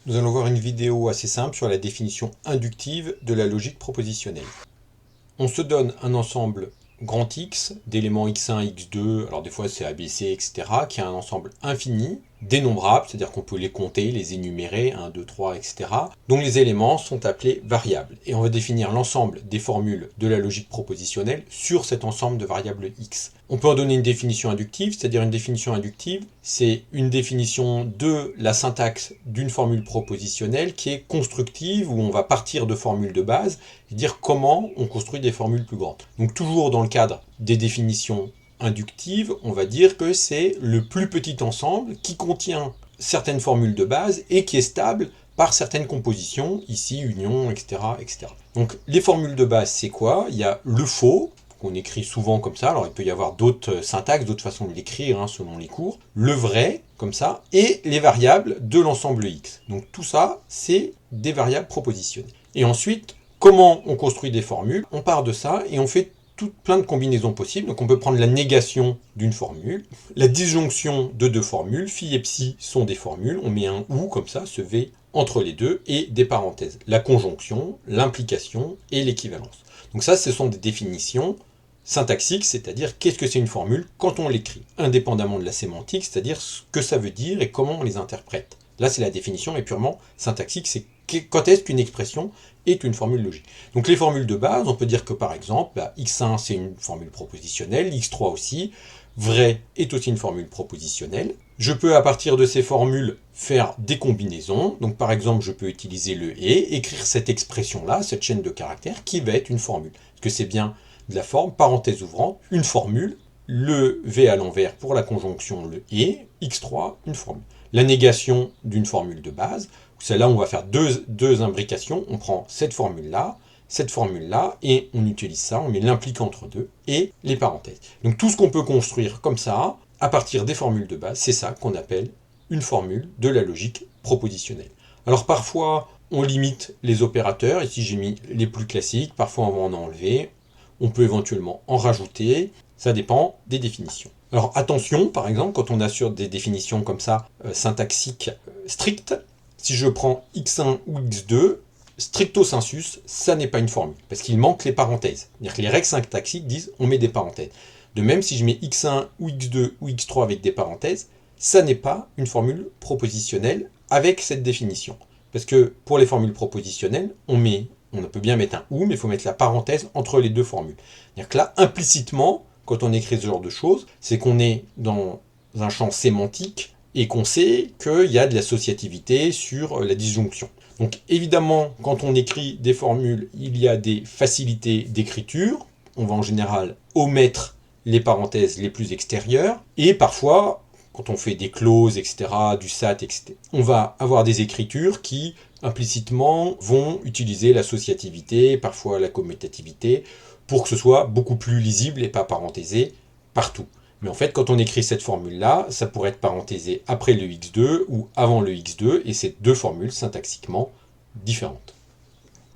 Nous allons voir une vidéo assez simple sur la définition inductive de la logique propositionnelle. On se donne un ensemble grand X d'éléments x1, x2, alors des fois c'est ABC, etc., qui a un ensemble infini, dénombrable, c'est-à-dire qu'on peut les compter, les énumérer, 1, 2, 3, etc., dont les éléments sont appelés variables. Et on va définir l'ensemble des formules de la logique propositionnelle sur cet ensemble de variables x. On peut en donner une définition inductive, c'est-à-dire une définition inductive, c'est une définition de la syntaxe d'une formule propositionnelle qui est constructive, où on va partir de formules de base et dire comment on construit des formules plus grandes. Donc toujours dans le cadre des définitions inductives, on va dire que c'est le plus petit ensemble qui contient certaines formules de base et qui est stable par certaines compositions, ici union, etc., etc. Donc les formules de base, c'est quoi? Il y a le faux, qu'on écrit souvent comme ça, alors il peut y avoir d'autres syntaxes, d'autres façons de l'écrire selon les cours, le vrai, comme ça, et les variables de l'ensemble X. Donc tout ça, c'est des variables propositionnées. Et ensuite, comment on construit des formules? On part de ça et on fait plein de combinaisons possibles. Donc on peut prendre la négation d'une formule, la disjonction de deux formules, phi et psi sont des formules, on met un ou comme ça, ce v entre les deux, et des parenthèses. La conjonction, l'implication et l'équivalence. Donc ça, ce sont des définitions syntaxiques, c'est-à-dire qu'est-ce que c'est une formule quand on l'écrit, indépendamment de la sémantique, c'est-à-dire ce que ça veut dire et comment on les interprète. Là, c'est la définition est purement syntaxique, c'est quand est-ce qu'une expression est une formule logique. Donc les formules de base, on peut dire que par exemple, x1 c'est une formule propositionnelle, x3 aussi, vrai est aussi une formule propositionnelle. Je peux à partir de ces formules faire des combinaisons, donc par exemple je peux utiliser le et, écrire cette expression-là, cette chaîne de caractères qui va être une formule. Parce que c'est bien de la forme, parenthèse ouvrante, une formule, le v à l'envers pour la conjonction le et, x3, une formule. La négation d'une formule de base, celle-là on va faire deux imbrications, on prend cette formule-là, et on utilise ça, on met l'implique entre deux, et les parenthèses. Donc tout ce qu'on peut construire comme ça, à partir des formules de base, c'est ça qu'on appelle une formule de la logique propositionnelle. Alors parfois, on limite les opérateurs, ici j'ai mis les plus classiques, parfois on va en enlever, on peut éventuellement en rajouter, ça dépend des définitions. Alors attention, par exemple, quand on assure des définitions comme ça, syntaxiques strictes, si je prends x1 ou x2, stricto sensus, ça n'est pas une formule, parce qu'il manque les parenthèses. C'est-à-dire que les règles syntaxiques disent on met des parenthèses. De même, si je mets x1 ou x2 ou x3 avec des parenthèses, ça n'est pas une formule propositionnelle avec cette définition. Parce que pour les formules propositionnelles, on peut bien mettre un ou, mais il faut mettre la parenthèse entre les deux formules. C'est-à-dire que là, implicitement, quand on écrit ce genre de choses, c'est qu'on est dans un champ sémantique et qu'on sait qu'il y a de l'associativité sur la disjonction. Donc évidemment, quand on écrit des formules, il y a des facilités d'écriture. On va en général omettre les parenthèses les plus extérieures. Et parfois, quand on fait des clauses, etc., du SAT, etc., on va avoir des écritures qui, implicitement, vont utiliser l'associativité, parfois la commutativité, pour que ce soit beaucoup plus lisible et pas parenthésé partout. Mais en fait, quand on écrit cette formule-là, ça pourrait être parenthésé après le x2 ou avant le x2, et c'est deux formules syntaxiquement différentes.